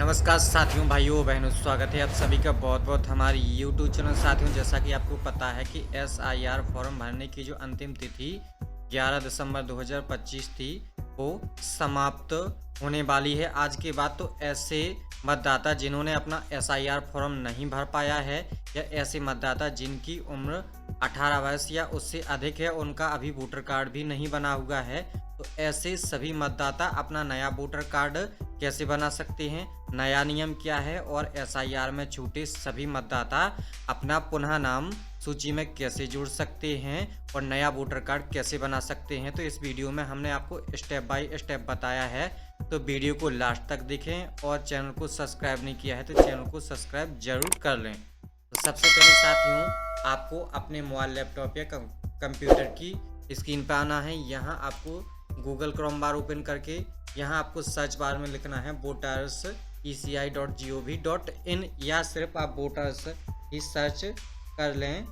नमस्कार साथियों, भाइयों बहनों, स्वागत है आप सभी का बहुत बहुत हमारे YouTube चैनल। साथियों, जैसा कि आपको पता है कि SIR फॉर्म भरने की जो अंतिम तिथि 11 दिसंबर 2025 थी वो समाप्त होने वाली है आज के बाद। तो ऐसे मतदाता जिन्होंने अपना SIR फॉर्म नहीं भर पाया है या ऐसे मतदाता जिनकी उम्र 18 वर्ष या उससे अधिक है, उनका अभी वोटर कार्ड भी नहीं बना हुआ है, तो ऐसे सभी मतदाता अपना नया वोटर कार्ड कैसे बना सकते हैं, नया नियम क्या है और SIR में छूटे सभी मतदाता अपना पुनः नाम सूची में कैसे जोड़ सकते हैं और नया वोटर कार्ड कैसे बना सकते हैं, तो इस वीडियो में हमने आपको स्टेप बाय स्टेप बताया है। तो वीडियो को लास्ट तक देखें और चैनल को सब्सक्राइब नहीं किया है तो चैनल को सब्सक्राइब जरूर कर लें। तो सबसे पहले साथियों, आपको अपने मोबाइल, लैपटॉप या कंप्यूटर की स्क्रीन पर आना है। यहाँ आपको गूगल क्रोम बार ओपन करके यहाँ आपको सर्च बार में लिखना है voters.eci.gov.in या सिर्फ आप वोटर्स ही सर्च कर लें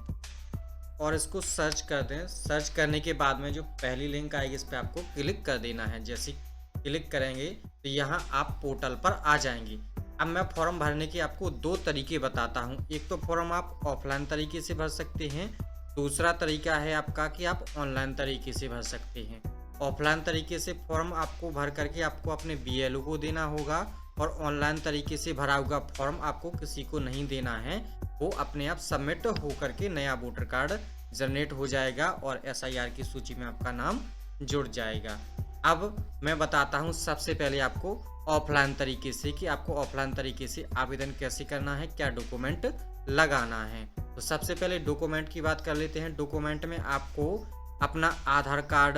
और इसको सर्च कर दें। सर्च करने के बाद में जो पहली लिंक आएगी इस पर आपको क्लिक कर देना है। जैसे क्लिक करेंगे तो यहाँ आप पोर्टल पर आ जाएंगे। अब मैं फॉर्म भरने के आपको दो तरीके बताता हूँ। एक तो फॉर्म आप ऑफलाइन तरीके से भर सकते हैं, दूसरा तरीका है आपका कि आप ऑनलाइन तरीके से भर सकते हैं। ऑफलाइन तरीके से फॉर्म आपको भर करके आपको अपने BLO को देना होगा और ऑनलाइन तरीके से भरा हुआ फॉर्म आपको किसी को नहीं देना है, वो अपने आप सबमिट हो करके नया वोटर कार्ड जनरेट हो जाएगा और SIR की सूची में आपका नाम जुड़ जाएगा। अब मैं बताता हूँ सबसे पहले आपको ऑफलाइन तरीके से कि आपको ऑफलाइन तरीके से आवेदन कैसे करना है, क्या डॉक्यूमेंट लगाना है। तो सबसे पहले डॉक्यूमेंट की बात कर लेते हैं। डॉक्यूमेंट में आपको अपना आधार कार्ड,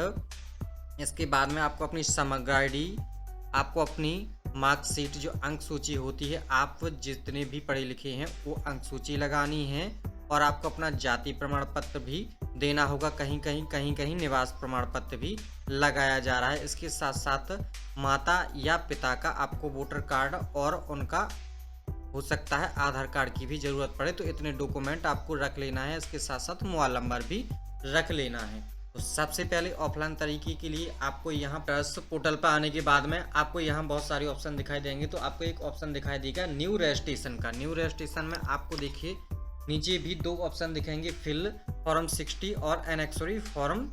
इसके बाद में आपको अपनी समग्र ID, आपको अपनी मार्कशीट जो अंक सूची होती है, आप जितने भी पढ़े लिखे हैं वो अंक सूची लगानी है और आपको अपना जाति प्रमाण पत्र भी देना होगा। कहीं कहीं निवास प्रमाण पत्र भी लगाया जा रहा है। इसके साथ साथ माता या पिता का आपको वोटर कार्ड और उनका हो सकता है आधार कार्ड की भी ज़रूरत पड़े, तो इतने डॉक्यूमेंट आपको रख लेना है। इसके साथ साथ मोबाइल नंबर भी रख लेना है। तो सबसे पहले ऑफलाइन तरीके के लिए आपको यहाँ प्लस पोर्टल पर आने के बाद में आपको यहाँ बहुत सारे ऑप्शन दिखाई देंगे। तो आपको एक ऑप्शन दिखाई देगा न्यू रजिस्ट्रेशन का। न्यू रजिस्ट्रेशन में आपको देखिए नीचे भी दो ऑप्शन दिखेंगे, फिल फॉर्म 60 और एनेक्सरी फॉर्म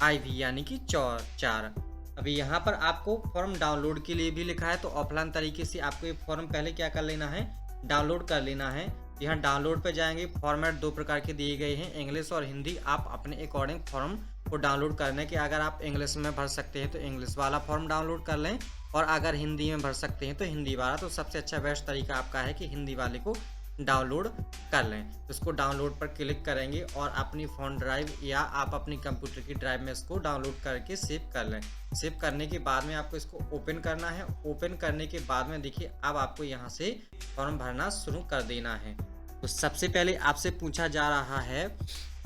IV यानी कि 4। अभी यहाँ पर आपको फॉर्म डाउनलोड के लिए भी लिखा है। तो ऑफलाइन तरीके से आपको ये फॉर्म पहले क्या कर लेना है, डाउनलोड कर लेना है। यहाँ डाउनलोड पे जाएंगे। फॉर्मेट दो प्रकार के दिए गए हैं, इंग्लिश और हिंदी। आप अपने अकॉर्डिंग फॉर्म को डाउनलोड करने के, अगर आप इंग्लिश में भर सकते हैं तो इंग्लिश वाला फॉर्म डाउनलोड कर लें और अगर हिंदी में भर सकते हैं तो हिंदी वाला। तो सबसे अच्छा बेस्ट तरीका आपका है कि हिंदी वाले को डाउनलोड कर लें। तो इसको डाउनलोड पर क्लिक करेंगे और अपनी फ़ोन ड्राइव या आप अपनी कंप्यूटर की ड्राइव में इसको डाउनलोड करके सेव कर लें। सेव करने के बाद में आपको इसको ओपन करना है। ओपन करने के बाद में देखिए अब आपको यहाँ से फॉर्म भरना शुरू कर देना है। तो सबसे पहले आपसे पूछा जा रहा है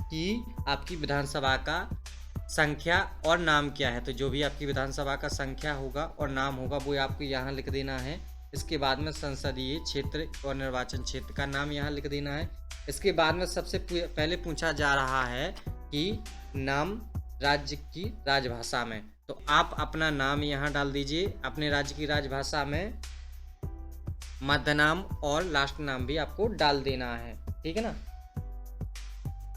कि आपकी विधानसभा का संख्या और नाम क्या है। तो जो भी आपकी विधानसभा का संख्या होगा और नाम होगा वो आपको यहाँ लिख देना है। इसके बाद में संसदीय क्षेत्र और निर्वाचन क्षेत्र का नाम यहाँ लिख देना है। इसके बाद में सबसे पहले पूछा जा रहा है कि नाम राज्य की राजभाषा में। तो आप अपना नाम यहाँ डाल दीजिए अपने राज्य की राजभाषा में। मध्य नाम और लास्ट नाम भी आपको डाल देना है, ठीक है ना।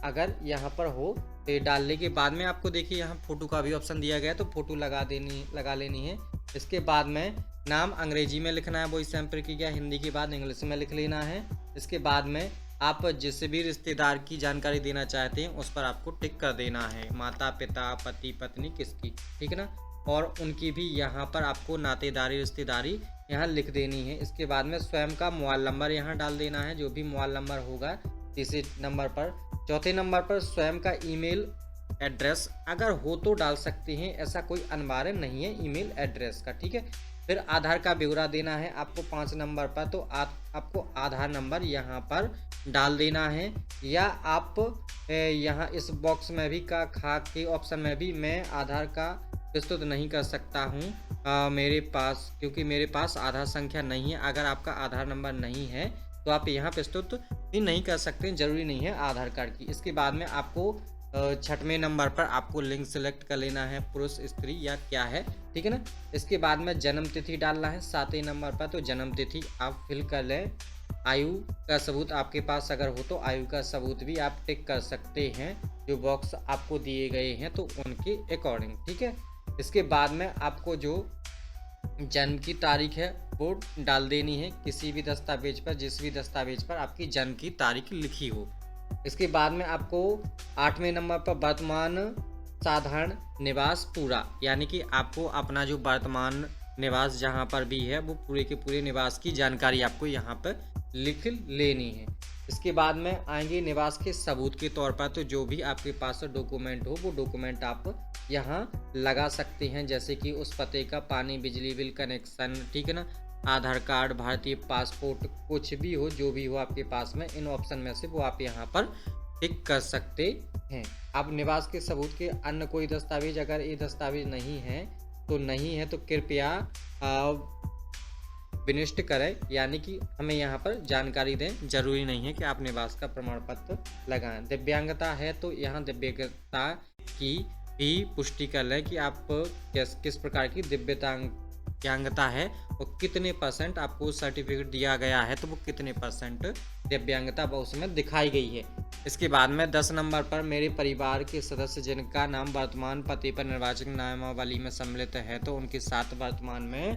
अगर यहाँ पर हो तो डालने के बाद में आपको देखिए यहाँ फ़ोटो का भी ऑप्शन दिया गया है, तो फ़ोटो लगा लेनी है। इसके बाद में नाम अंग्रेजी में लिखना है, वही सैम्पल की गया। हिंदी के बाद इंग्लिश में लिख लेना है। इसके बाद में आप जिस भी रिश्तेदार की जानकारी देना चाहते हैं उस पर आपको टिक कर देना है, माता पिता पति पत्नी किसकी, ठीक है ना। और उनकी भी यहाँ पर आपको नातेदारी रिश्तेदारी यहाँ लिख देनी है। इसके बाद में स्वयं का मोबाइल नंबर यहाँ डाल देना है, जो भी मोबाइल नंबर होगा। तीसरे नंबर पर, चौथे नंबर पर स्वयं का ईमेल एड्रेस अगर हो तो डाल सकते हैं, ऐसा कोई अनिवार्य नहीं है ईमेल एड्रेस का, ठीक है। फिर आधार का ब्यौरा देना है आपको 5 नंबर पर। तो आपको आधार नंबर यहाँ पर डाल देना है, या आप यहाँ इस बॉक्स में भी का खा के ऑप्शन में भी मैं आधार का प्रस्तुत नहीं कर सकता हूँ मेरे पास, क्योंकि मेरे पास आधार संख्या नहीं है। अगर आपका आधार नंबर नहीं है तो आप यहाँ प्रस्तुत भी नहीं कर सकते, जरूरी नहीं है आधार कार्ड की। इसके बाद में आपको छठवें नंबर पर आपको लिंग सेलेक्ट कर लेना है, पुरुष स्त्री या क्या है, ठीक है ना। इसके बाद में जन्म तिथि डालना है 7वें नंबर पर, तो जन्म तिथि आप फिल कर लें। आयु का सबूत आपके पास अगर हो तो आयु का सबूत भी आप टिक कर सकते हैं, जो बॉक्स आपको दिए गए हैं तो उनके अकॉर्डिंग, ठीक है। इसके बाद में आपको जो जन्म की तारीख है वो डाल देनी है किसी भी दस्तावेज पर, जिस भी दस्तावेज पर आपकी जन्म की तारीख लिखी हो। इसके बाद में आपको 8वें नंबर पर वर्तमान साधारण निवास पूरा, यानी कि आपको अपना जो वर्तमान निवास जहाँ पर भी है वो पूरे के पूरे निवास की जानकारी आपको यहाँ पर लिख लेनी है। इसके बाद में आएंगे निवास के सबूत के तौर पर, तो जो भी आपके पास डॉक्यूमेंट हो वो डॉक्यूमेंट आप यहाँ लगा सकते हैं, जैसे कि उस पते का पानी बिजली बिल कनेक्शन, ठीक है ना, आधार कार्ड, भारतीय पासपोर्ट, कुछ भी हो, जो भी हो आपके पास में, इन ऑप्शन में से वो आप यहाँ पर टिक कर सकते हैं। अब निवास के सबूत के अन्य कोई दस्तावेज, अगर ये दस्तावेज नहीं है तो कृपया विनिष्ट करें, यानी कि हमें यहाँ पर जानकारी दें। जरूरी नहीं है कि आप निवास का प्रमाण पत्र लगाएं। दिव्यांगता है तो यहाँ दिव्यांगता की भी पुष्टि कर लें कि आप किस प्रकार की दिव्यांगता है और कितने % आपको सर्टिफिकेट दिया गया है, तो वो कितने % दिव्यांगता वो उसमें दिखाई गई है। इसके बाद में 10 नंबर पर मेरे परिवार के सदस्य जिनका नाम वर्तमान पते पर निर्वाचक नामावली में सम्मिलित है तो उनके साथ वर्तमान में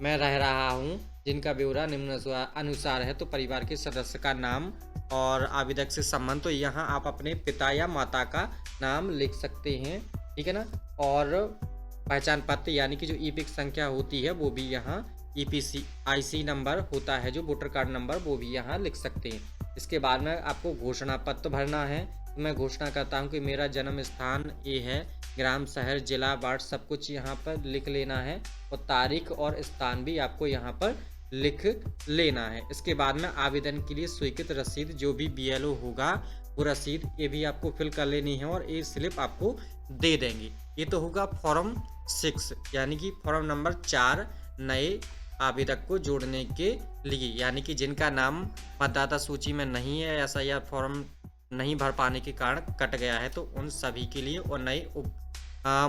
मैं रह रहा हूँ, जिनका ब्यौरा निम्न अनुसार है, तो परिवार के सदस्य का नाम और आवेदक से संबंध, तो यहाँ आप अपने पिता या माता का नाम लिख सकते हैं, ठीक है ना। और पहचान पत्र यानी कि जो ईपिक संख्या होती है वो भी यहाँ, IC नंबर होता है जो वोटर कार्ड नंबर, वो भी यहाँ लिख सकते हैं। इसके बाद में आपको घोषणा पत्र भरना है। मैं घोषणा करता हूँ कि मेरा जन्म स्थान ये है, ग्राम, शहर, जिला, वार्ड, सब कुछ यहाँ पर लिख लेना है और तारीख और स्थान भी आपको यहाँ पर लिख लेना है। इसके बाद में आवेदन के लिए स्वीकृत रसीद, जो भी BLO होगा वो रसीद, ये भी आपको फिल कर लेनी है और ये स्लिप आपको दे देंगे। ये तो होगा फॉर्म 6, यानी कि फॉर्म नंबर 4 नए आवेदक को जोड़ने के लिए, यानी कि जिनका नाम मतदाता सूची में नहीं है, ऐसा या फॉर्म नहीं भर पाने के कारण कट गया है, तो उन सभी के लिए और नए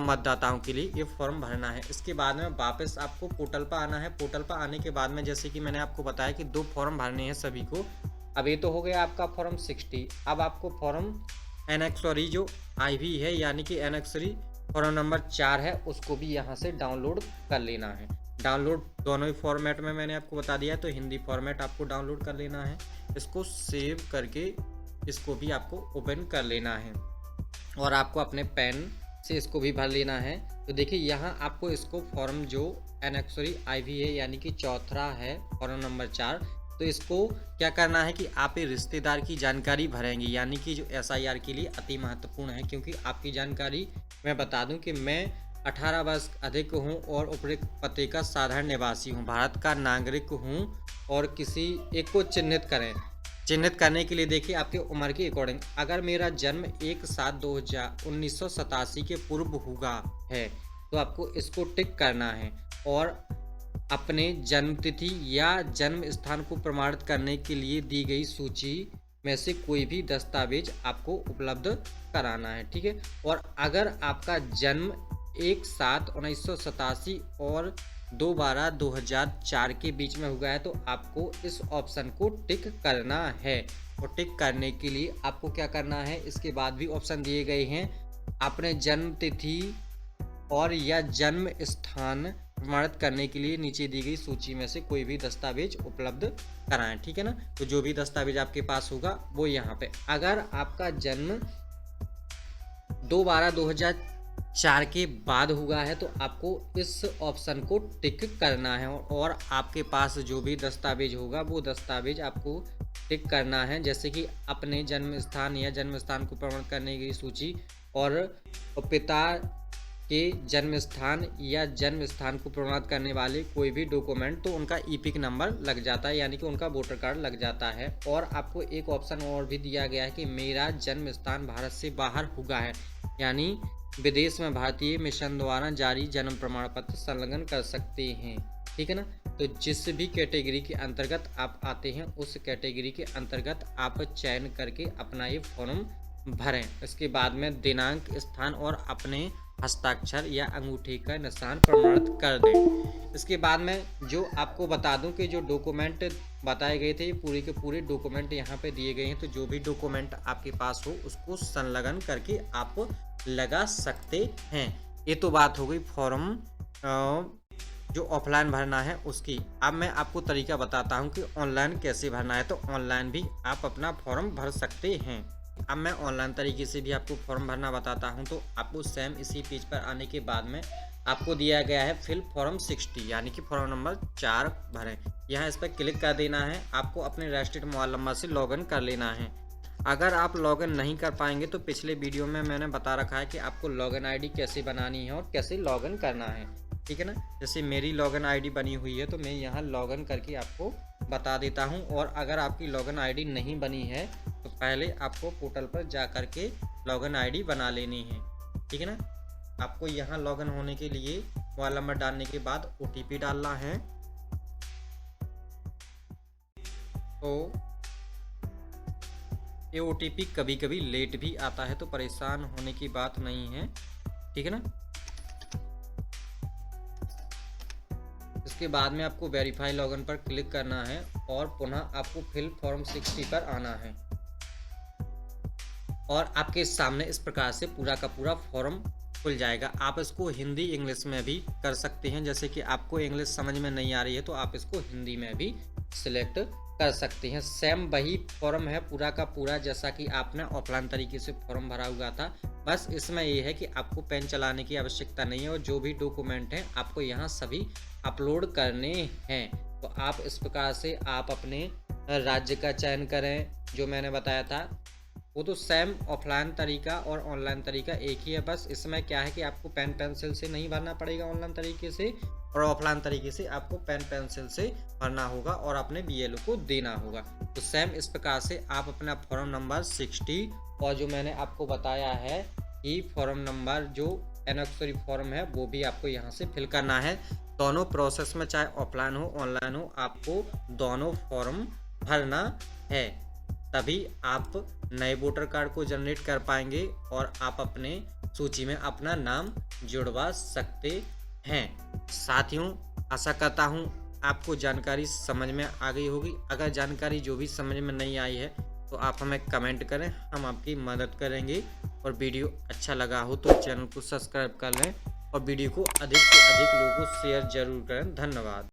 मतदाताओं के लिए ये फॉर्म भरना है। इसके बाद में वापस आपको पोर्टल पर आना है। पोर्टल पर आने के बाद में जैसे कि मैंने आपको बताया कि 2 फॉर्म भरने हैं सभी को। अब ये तो हो गया आपका फॉर्म 60। अब आपको फॉर्म एनेक्सरी जो IV है, यानी कि एनेक्सरी फॉर्म नंबर 4 है, उसको भी यहाँ से डाउनलोड कर लेना है। डाउनलोड दोनों ही फॉर्मेट में मैंने आपको बता दिया है, तो हिंदी फॉर्मेट आपको डाउनलोड कर लेना है। इसको सेव करके इसको भी आपको ओपन कर लेना है और आपको अपने पेन से इसको भी भर लेना है। तो देखिए यहाँ आपको इसको फॉर्म जो एनेक्सरी IV है, यानी कि चौथा है फॉर्म नंबर 4, तो इसको क्या करना है कि आप ये रिश्तेदार की जानकारी भरेंगे, यानी कि जो SIR के लिए अति महत्वपूर्ण है, क्योंकि आपकी जानकारी मैं बता दूं कि मैं 18 वर्ष अधिक हूं और उपरोक्त पते का साधारण निवासी हूं, भारत का नागरिक हूं और किसी एक को चिन्हित करें। चिन्हित करने के लिए देखिए आपकी उम्र के अकॉर्डिंग, अगर मेरा जन्म 1/7/1987 के पूर्व हुआ है तो आपको इसको टिक करना है और अपने जन्म तिथि या जन्म स्थान को प्रमाणित करने के लिए दी गई सूची में से कोई भी दस्तावेज आपको उपलब्ध कराना है, ठीक है। और अगर आपका जन्म 1/7/1987 और 2/12/2004 के बीच में हुआ है तो आपको इस ऑप्शन को टिक करना है। और टिक करने के लिए आपको क्या करना है, इसके बाद भी ऑप्शन दिए गए हैं, अपने जन्म तिथि और या जन्म स्थान प्रमाणित करने के लिए नीचे दी गई सूची में से कोई भी दस्तावेज उपलब्ध कराएं, ठीक है ना। तो जो भी दस्तावेज आपके पास होगा वो यहाँ पे, अगर आपका जन्म 2/12/2004 के बाद हुआ है तो आपको इस ऑप्शन को टिक करना है और आपके पास जो भी दस्तावेज होगा वो दस्तावेज आपको टिक करना है, जैसे कि अपने जन्म स्थान या जन्म स्थान को प्रमाणित करने की सूची और पिता के जन्म स्थान या जन्म स्थान को प्रमाणित करने वाले कोई भी डॉक्यूमेंट, तो उनका ईपिक नंबर लग जाता है, यानी कि उनका वोटर कार्ड लग जाता है। और आपको एक ऑप्शन और भी दिया गया है कि मेरा जन्म स्थान भारत से बाहर हुआ है, यानी विदेश में भारतीय मिशन द्वारा जारी जन्म प्रमाण पत्र संलग्न कर सकते हैं, ठीक है ना। तो जिस भी कैटेगरी के अंतर्गत आप आते हैं उस कैटेगरी के अंतर्गत आप चयन करके अपना ये फॉर्म भरें। इसके बाद में दिनांक, स्थान और अपने हस्ताक्षर या अंगूठे का निशान प्रमाणित कर दें। इसके बाद में जो आपको बता दूं कि जो डॉक्यूमेंट बताए गए थे, पूरे के पूरे डॉक्यूमेंट यहाँ पे दिए गए हैं। तो जो भी डॉक्यूमेंट आपके पास हो उसको संलग्न करके आप लगा सकते हैं। ये तो बात हो गई फॉर्म जो ऑफलाइन भरना है उसकी। अब मैं आपको तरीका बताता हूँ कि ऑनलाइन कैसे भरना है। तो ऑनलाइन भी आप अपना फॉर्म भर सकते हैं। अब मैं ऑनलाइन तरीके से भी आपको फॉर्म भरना बताता हूं। तो आपको सेम इसी पेज पर आने के बाद में आपको दिया गया है फिल फॉर्म 60 यानी कि फॉर्म नंबर 4 भरें। यहाँ इस पर क्लिक कर देना है। आपको अपने रजिस्टर्ड मोबाइल नंबर से लॉगिन कर लेना है। अगर आप लॉगिन नहीं कर पाएंगे तो पिछले वीडियो में मैंने बता रखा है कि आपको लॉगिन आईडी कैसे बनानी है और कैसे लॉगिन करना है, ठीक है ना। जैसे मेरी लॉगिन आईडी बनी हुई है तो मैं यहाँ लॉगिन करके आपको बता देता हूँ। और अगर आपकी लॉगिन आईडी नहीं बनी है तो पहले आपको पोर्टल पर जा कर के लॉगिन आईडी बना लेनी है, ठीक है ना। आपको यहाँ लॉगिन होने के लिए मोबाइल नंबर डालने के बाद OTP डालना है। तो ये OTP कभी कभी लेट भी आता है, तो परेशान होने की बात नहीं है, ठीक है ना। इसके बाद में आपको वेरीफाई लॉगिन पर क्लिक करना है और पुनः आपको फिल फॉर्म 60 पर आना है। और आपके सामने इस प्रकार से पूरा का पूरा फॉर्म खुल जाएगा। आप इसको हिंदी इंग्लिश में भी कर सकते हैं। जैसे कि आपको इंग्लिश समझ में नहीं आ रही है तो आप इसको हिंदी में भी सिलेक्ट कर सकते हैं। सेम वही फॉर्म है पूरा का पूरा जैसा कि आपने ऑफलाइन तरीके से फॉर्म भरा हुआ था। बस इसमें ये है कि आपको पेन चलाने की आवश्यकता नहीं है और जो भी डॉक्यूमेंट हैं आपको यहाँ सभी अपलोड करने हैं। तो आप इस प्रकार से आप अपने राज्य का चयन करें। जो मैंने बताया था वो तो सेम ऑफलाइन तरीका और ऑनलाइन तरीका एक ही है। बस इसमें क्या है कि आपको पेन पेंसिल से नहीं भरना पड़ेगा ऑनलाइन तरीके से, और ऑफलाइन तरीके से आपको पेन पेंसिल से भरना होगा और अपने BLO को देना होगा। तो सेम इस प्रकार से आप अपना फॉर्म नंबर 60 और जो मैंने आपको बताया है कि फॉर्म नंबर जो एनेक्सरी फॉर्म है वो भी आपको यहाँ से फिल करना है। दोनों प्रोसेस में चाहे ऑफलाइन हो ऑनलाइन हो आपको दोनों फॉर्म भरना है, तभी आप नए वोटर कार्ड को जनरेट कर पाएंगे और आप अपने सूची में अपना नाम जुड़वा सकते हैं। साथियों, आशा करता हूँ आपको जानकारी समझ में आ गई होगी। अगर जानकारी जो भी समझ में नहीं आई है तो आप हमें कमेंट करें, हम आपकी मदद करेंगे। और वीडियो अच्छा लगा हो तो चैनल को सब्सक्राइब कर लें और वीडियो को अधिक से अधिक लोगों को शेयर जरूर करें। धन्यवाद।